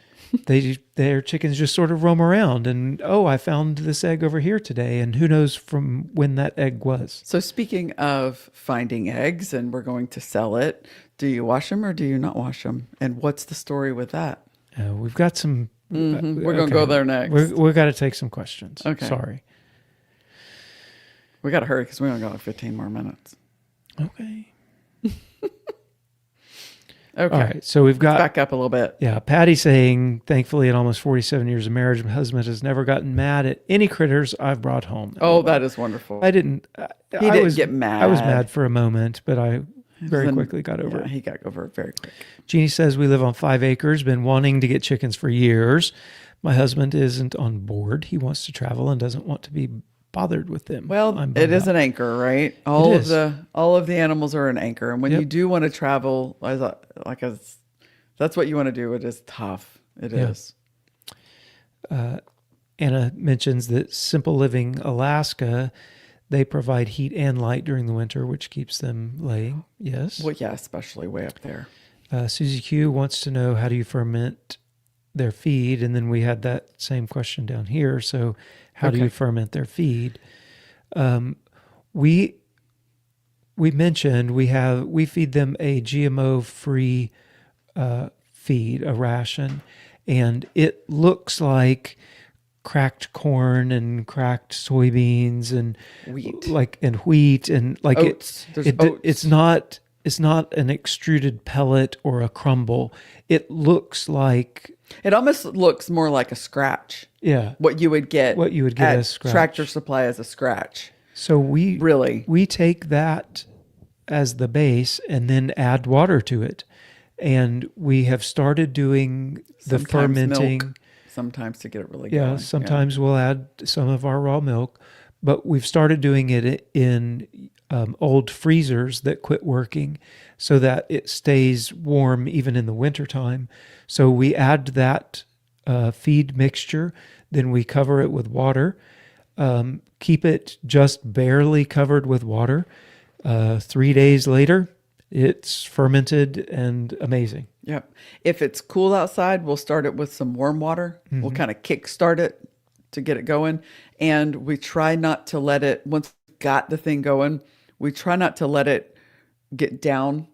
their chickens just sort of roam around and, I found this egg over here today, and who knows from when that egg was. So speaking of finding eggs, and we're going to sell it, do you wash them or do you not wash them? And what's the story with that? We've got some. We're going to go there next. We've got to take some questions. Okay. Sorry. We got to hurry because we only got like 15 more minutes. Okay. Okay. All right. So we've got, Back up a little bit. yeah, Patty saying, thankfully, in almost 47 years of marriage, my husband has never gotten mad at any critters I've brought home. Oh, that is wonderful. I didn't. He I didn't was get mad. I was mad for a moment, but I very Then- quickly got over yeah, it. he got over it very quick. Jeannie says we live on 5 acres, been wanting to get chickens for years. My husband isn't on board. He wants to travel and doesn't want to be bothered with them. Well, I'm it bummed is out. an anchor, right? All It of is. the animals are an anchor, and when Yep. you do want to travel, that's what you want to do. It is tough. It Yeah. is. Anna mentions that Simple Living Alaska, they provide heat and light during the winter, which keeps them laying. Yes. Well, yeah, especially way up there. Susie Q wants to know, how do you ferment their feed? And then we had that same question down here. So how do Okay. you ferment their feed? We mentioned we feed them a GMO free feed, a ration, and it looks like cracked corn and cracked soybeans and Wheat. and like Oats. There's oats. it's not an extruded pellet or a crumble. It looks like, It almost looks more like a scratch. yeah. What you would get at at Scratch. Tractor Supply as a scratch. So we take that as the base and then add water to it. And we have started doing the Sometimes fermenting. milk, sometimes to get it really Yeah, going. sometimes we'll add some of our raw milk, but we've started doing it in old freezers that quit working so that it stays warm even in the wintertime. So we add that feed mixture, then we cover it with water, keep it just barely covered with water. 3 days later, it's fermented and amazing. Yep. If it's cool outside, we'll start it with some warm water. We'll kind of kick start it to get it going. And we try not to let it, once we've got the thing going, we try not to let it get down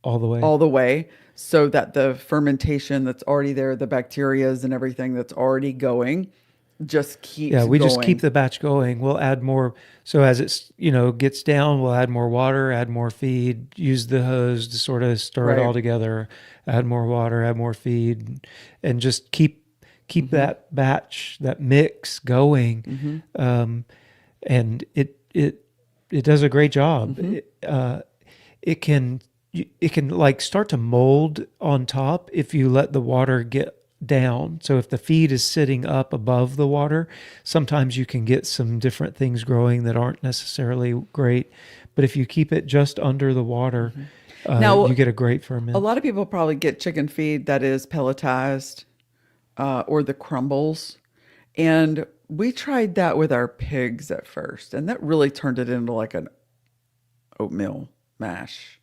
All the way. all the way so that the fermentation that's already there, the bacterias and everything that's already going, just keeps Yeah, we just going. keep the batch going. We'll add more. So as it's, gets down, we'll add more water, add more feed, use the hose to sort of stir it Right. all together, add more water, add more feed, and just keep that batch, that mix going. And it does a great job. It can like start to mold on top if you let the water get down. So if the feed is sitting up above the water, sometimes you can get some different things growing that aren't necessarily great. But if you keep it just under the water, Now, you get a great ferment. A lot of people probably get chicken feed that is pelletized or the crumbles. And we tried that with our pigs at first, and that really turned it into like an oatmeal mash.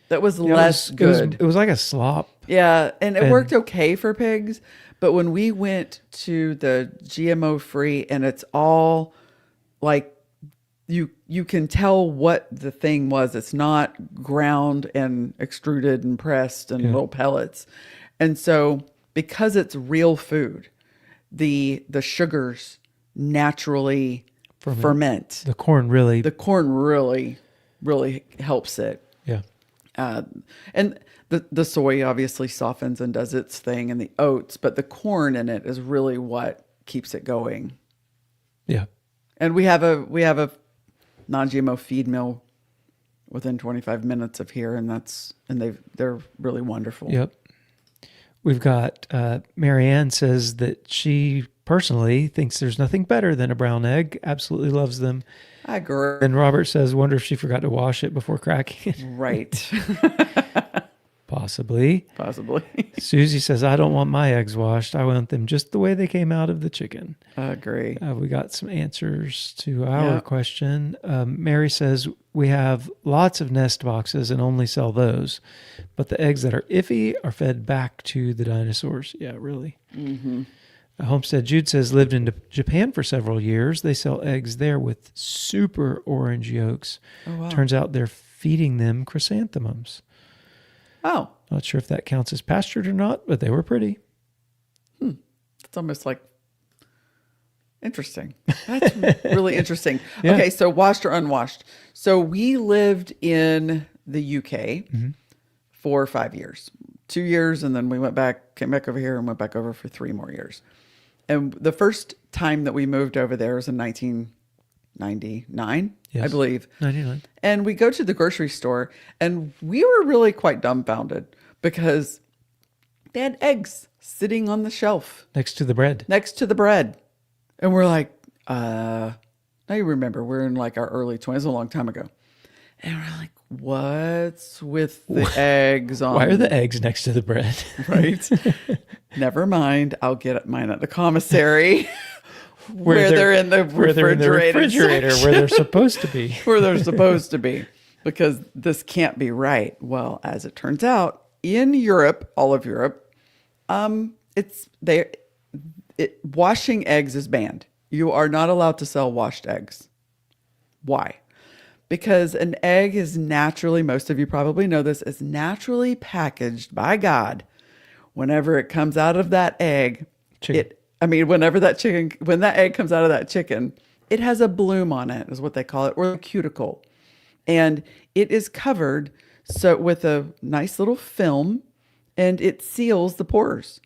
That was Yeah, less good. It was like a slop. Yeah, and it worked okay for pigs, but when we went to the GMO free, and it's all like you can tell what the thing was. It's not ground and extruded and pressed and little pellets. And so because it's real food, the sugars naturally ferment. The corn really, The corn really helps it. yeah. And the soy obviously softens and does its thing, and the oats, but the corn in it is really what keeps it going. Yeah. And we have a non-GMO feed mill within 25 minutes of here, and they're really wonderful. Yep. We've got Marianne says that she personally thinks there's nothing better than a brown egg. Absolutely loves them. I agree. And Robert says, wonder if she forgot to wash it before cracking it. Right. Possibly. Possibly. Susie says, I don't want my eggs washed. I want them just the way they came out of the chicken. I agree. We got some answers to our Yeah. question. Mary says, we have lots of nest boxes and only sell those, but the eggs that are iffy are fed back to the dinosaurs. Yeah, really. Mm-hmm. Homestead Jude says, lived in Japan for several years. They sell eggs there with super orange yolks. Oh, wow. Turns out they're feeding them chrysanthemums. Oh, Not sure if that counts as pastured or not, but they were pretty. it's almost like interesting. That's really interesting. Yeah. Okay, so washed or unwashed. So we lived in the UK for 5 years. 2 years, and then we came back over here and went back over for 3 more years. And the first time that we moved over there was in 1999, I Yes. believe. 99. And we go to the grocery store, and we were really quite dumbfounded because they had eggs sitting on the shelf Next to the bread. next to the bread. And we're like, now you remember, we're in like our early 20s, a long time ago. And we're like, what's with the eggs on? Why are the eggs next to the bread? Right? Never mind. I'll get mine at the commissary where they're in the where they're in the refrigerator section. where they're supposed to be. Where they're supposed to be, because this can't be right. Well, as it turns out, in Europe, all of Europe, washing eggs is banned. You are not allowed to sell washed eggs. Why? Because an egg is naturally, most of you probably know this, is naturally packaged by God. Whenever it comes out of that egg, Chicken. when that egg comes out of that chicken, it has a bloom on it, is what they call it, or a cuticle. And it is covered with a nice little film, and it seals the pores,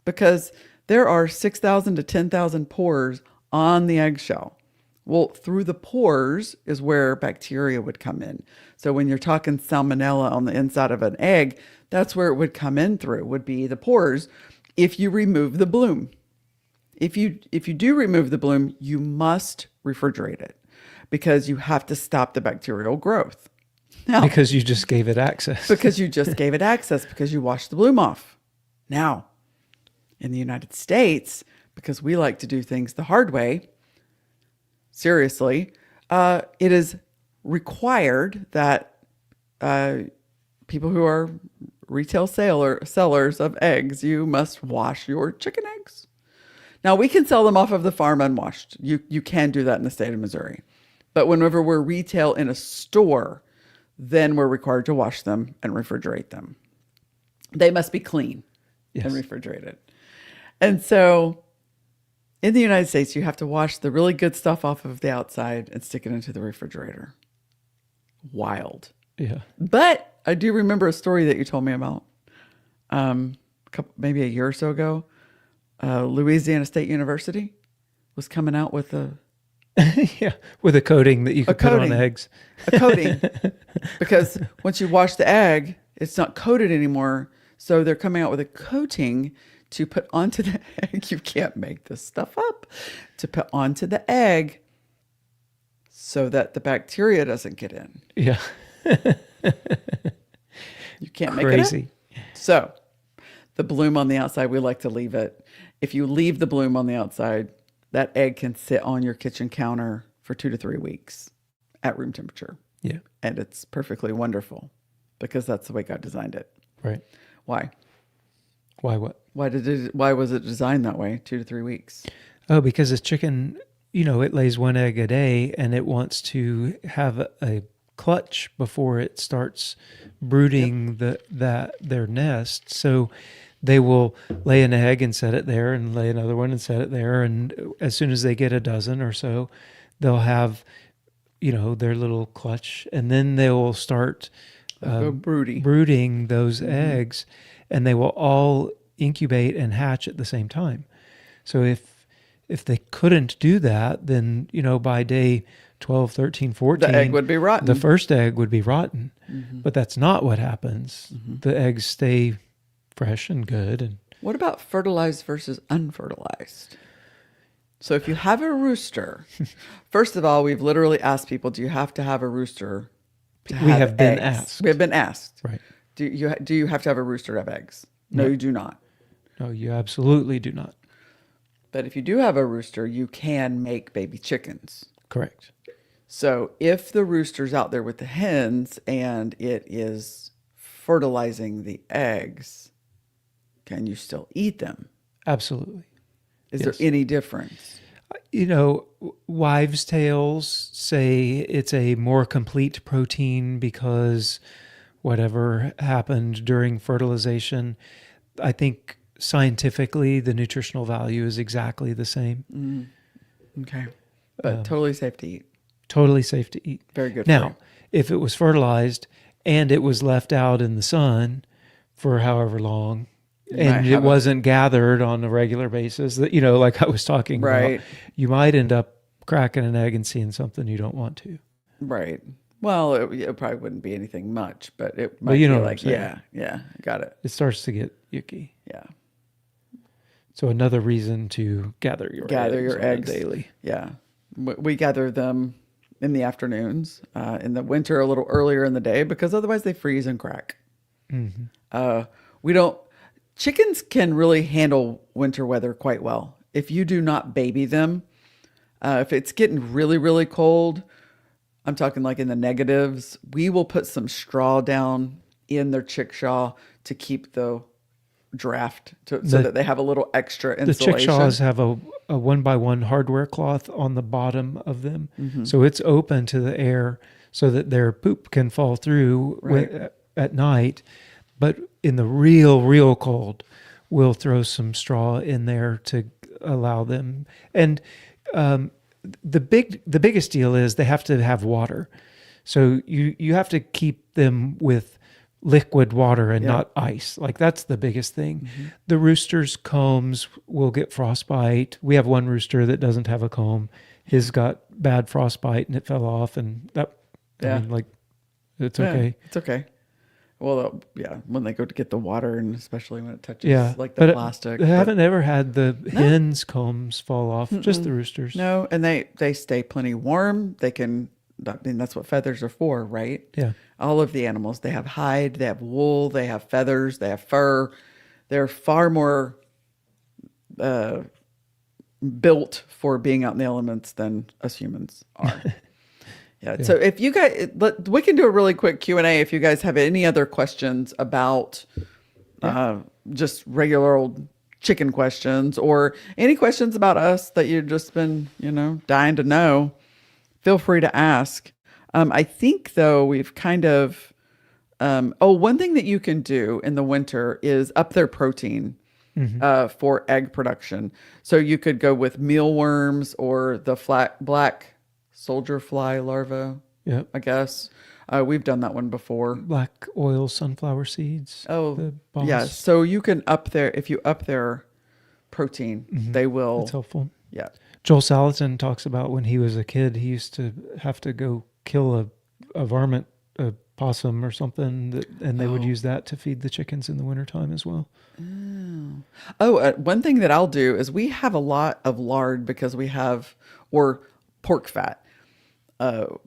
because there are 6,000 to 10,000 pores on the eggshell. Well, through the pores is where bacteria would come in. So when you're talking salmonella on the inside of an egg, that's where it would come in through, would be the pores, if you remove the bloom. If you do remove the bloom, you must refrigerate it, because you have to stop the bacterial growth. Now, Because you just gave it access. because you just gave it access, because you washed the bloom off. Now, in the United States, because we like to do things the hard way, seriously, it is required that people who are retail sellers of eggs, you must wash your chicken eggs. Now, we can sell them off of the farm unwashed. You can do that in the state of Missouri. But whenever we're retail in a store, then we're required to wash them and refrigerate them. They must be clean and refrigerated. And so in the United States, you have to wash the really good stuff off of the outside and stick it into the refrigerator. Wild. Yeah. But I do remember a story that you told me about maybe a year or so ago. Louisiana State University was coming out with Yeah. With a coating that you could put on eggs. a coating. Because once you wash the egg, it's not coated anymore. So they're coming out with a coating to put onto the egg. You can't make this stuff up. To put onto the egg so that the bacteria doesn't get in. Yeah. You can't make Crazy. it up. So the bloom on the outside, we like to leave it. If you leave the bloom on the outside, that egg can sit on your kitchen counter for 2 to 3 weeks at room temperature. Yeah. And it's perfectly wonderful, because that's the way God designed it. Right. Why? Why what? Why was it designed that way, 2 to 3 weeks? Oh, because a chicken, it lays one egg a day, and it wants to have a clutch before it starts brooding their nest. So they will lay an egg and set it there, and lay another one and set it there. And as soon as they get a dozen or so, they'll have, their little clutch, and then they will start brooding those eggs, and they will all incubate and hatch at the same time. So if they couldn't do that, then, by day 12, 13, 14, The egg would be rotten. the first egg would be rotten. But that's not what happens. The eggs stay fresh and good. And What about fertilized versus unfertilized? So if you have a rooster, first of all, we've literally asked people, do you have to have a rooster to have We have been eggs? asked. We have been asked. right. Do you have to have a rooster to have eggs? No, you do not. No, you absolutely do not. But if you do have a rooster, you can make baby chickens. Correct. So if the rooster's out there with the hens and it is fertilizing the eggs, can you still eat them? Absolutely. Is Yes. there any difference? Wives' tales say it's a more complete protein because whatever happened during fertilization. I think scientifically the nutritional value is exactly the same. Okay. But totally safe to eat. Totally safe to eat. Very good for Now, you. if it was fertilized and it was left out in the sun for however long. You might And it have wasn't gathered on a regular basis. That, like I was talking Right. about, you might end up cracking an egg and seeing something you don't want to. Right. Well, it probably wouldn't be anything much, but it But might you be know what I'm like, saying. yeah, got it. It starts to get yucky. Yeah. So another reason to gather your eggs daily. Yeah. We gather them in the afternoons, in the winter a little earlier in the day, because otherwise they freeze and crack. We don't, chickens can really handle winter weather quite well. If you do not baby them, if it's getting really, really cold, I'm talking like in the negatives, we will put some straw down in their chickshaw to keep the draft so that they have a little extra The insulation. chickshaws have a 1x1 hardware cloth on the bottom of them. So it's open to the air so that their poop can fall through at night. But in the real cold, we'll throw some straw in there to allow them. And the biggest deal is they have to have water. So you have to keep them with liquid water and not ice. Like that's the biggest thing. The rooster's combs will get frostbite. We have one rooster that doesn't have a comb. His got bad frostbite and it fell off, and that I mean, like it's okay. It's okay. Well, when they go to get the water, and especially when it touches like the plastic. I haven't ever had the hens' combs fall off, just the roosters. No, and they stay plenty warm. They can, I mean, that's what feathers are for, right? Yeah. All of the animals, they have hide, they have wool, they have feathers, they have fur. They're far more built for being out in the elements than us humans are. Yeah. So if you guys, we can do a really quick Q&A if you guys have any other questions about just regular old chicken questions, or any questions about us that you've just been, dying to know. Feel free to ask. I think though we've kind of, one thing that you can do in the winter is up their protein for egg production. So you could go with mealworms or the black soldier fly larva. Yeah, I guess we've done that one before. Black oil sunflower seeds. Oh, yeah. So you can if you up their protein, they will. That's helpful. Yeah. Joel Salatin talks about when he was a kid, he used to have to go kill a varmint, a possum or something, and they would use that to feed the chickens in the wintertime as well. One thing that I'll do is we have a lot of lard or pork fat.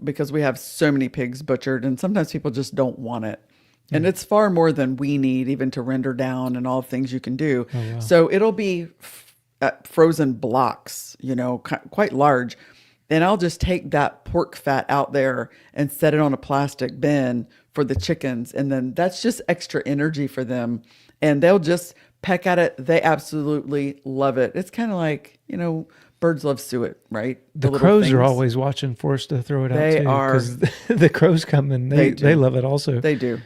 Because we have so many pigs butchered, and sometimes people just don't want it. And it's far more than we need even to render down and all the things you can do. Oh, wow. So it'll be frozen blocks, quite large. And I'll just take that pork fat out there and set it on a plastic bin for the chickens. And then that's just extra energy for them. And they'll just peck at it. They absolutely love it. It's kind of like, birds love suet, right? The crows are always watching for us to throw it out too. They are. Because the crows come and they love it also. They do.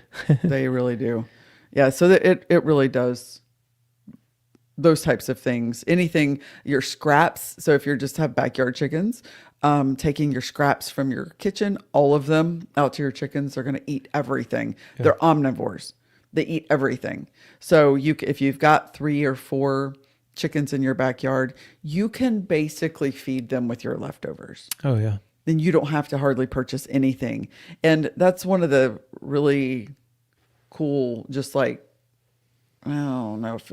They really do. Yeah, so it really does those types of things. Anything, your scraps. So if you just have backyard chickens, taking your scraps from your kitchen, all of them out to your chickens, they're going to eat everything. Yeah. They're omnivores. They eat everything. So if you've got 3 or 4 chickens in your backyard, you can basically feed them with your leftovers. Oh yeah. Then you don't have to hardly purchase anything. And that's one of the really cool, just like, I don't know if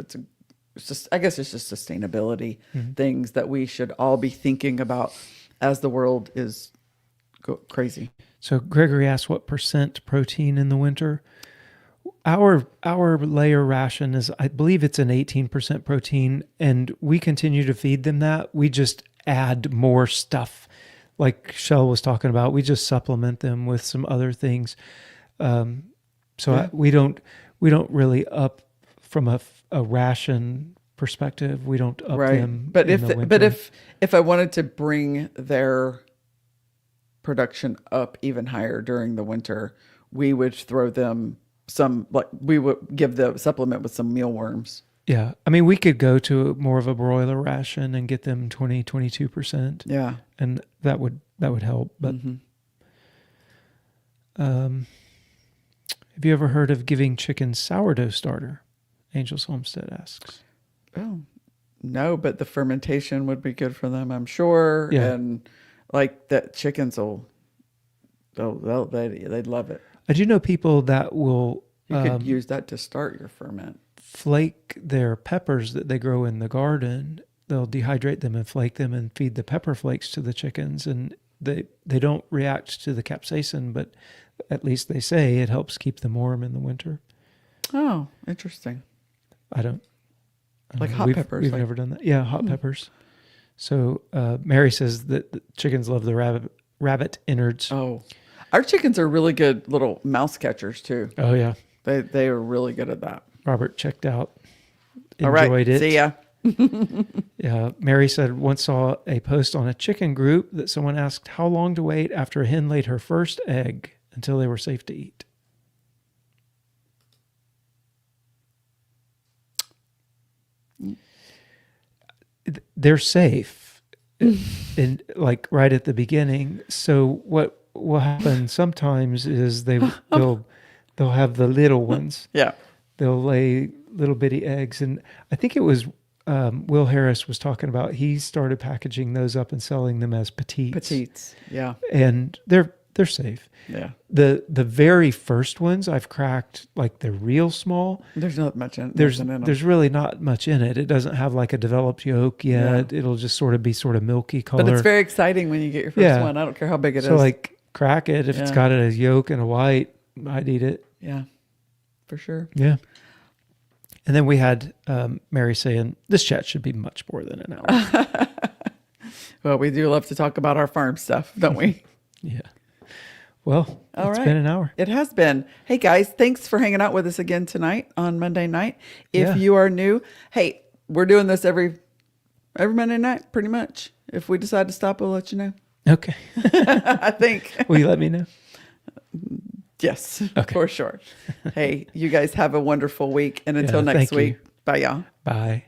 I guess it's just sustainability things that we should all be thinking about as the world is crazy. So Gregory asked what % protein in the winter. Our layer ration is, I believe it's an 18% protein, and we continue to feed them that. We just add more stuff, like Shell was talking about. We just supplement them with some other things. We don't really up from a ration perspective. We don't up them. But if I wanted to bring their production up even higher during the winter, we would throw them we would give the supplement with some mealworms. Yeah. I mean, we could go to more of a broiler ration and get them 22%. Yeah. And that would help. But Have you ever heard of giving chickens sourdough starter? Angel's Homestead asks. Oh, no, but the fermentation would be good for them, I'm sure. Yeah. And like that chickens they'd love it. I do know people that will You could use that to start your ferment. flake their peppers that they grow in the garden. They'll dehydrate them and flake them and feed the pepper flakes to the chickens. And they don't react to the capsaicin, but at least they say it helps keep them warm in the winter. Oh, interesting. I don't Like know. hot peppers. We've like, never done that. Yeah, hot peppers. So Mary says that the chickens love the rabbit innards. Oh, our chickens are really good little mouse catchers too. Oh yeah. They are really good at that. Robert checked out. All right. Enjoyed it. See ya. Yeah. Mary said once saw a post on a chicken group that someone asked how long to wait after a hen laid her first egg until they were safe to eat. They're safe, and like right at the beginning. So what will happen sometimes is they'll have the little ones. Yeah. They'll lay little bitty eggs, and I think it was Will Harris was talking about. He started packaging those up and selling them as petites. Petites. Yeah. And they're safe. Yeah. The very first ones I've cracked, like they're real small. There's not much in There's nothing in 'em. there's really not much in it. It doesn't have like a developed yolk yet. Yeah. It'll just sort of be milky color. But it's very exciting when you get your first Yeah. one. I don't care how big it is. So like crack it. If it's Yeah. got a yolk and a white, I'd eat it. Yeah, for sure. Yeah. And then we had Mary saying, this chat should be much more than an hour. Well, we do love to talk about our farm stuff, don't we? Yeah. Well, All it's right. been an hour. It has been. Hey, guys, thanks for hanging out with us again tonight on Monday night. If Yeah. you are new, hey, we're doing this every Monday night, pretty much. If we decide to stop, we'll let you know. Okay. I think. Will you let me know? Yes, Okay. for sure. Hey, you guys have a wonderful week. And until Yeah, next thank you. week, bye, y'all. Bye.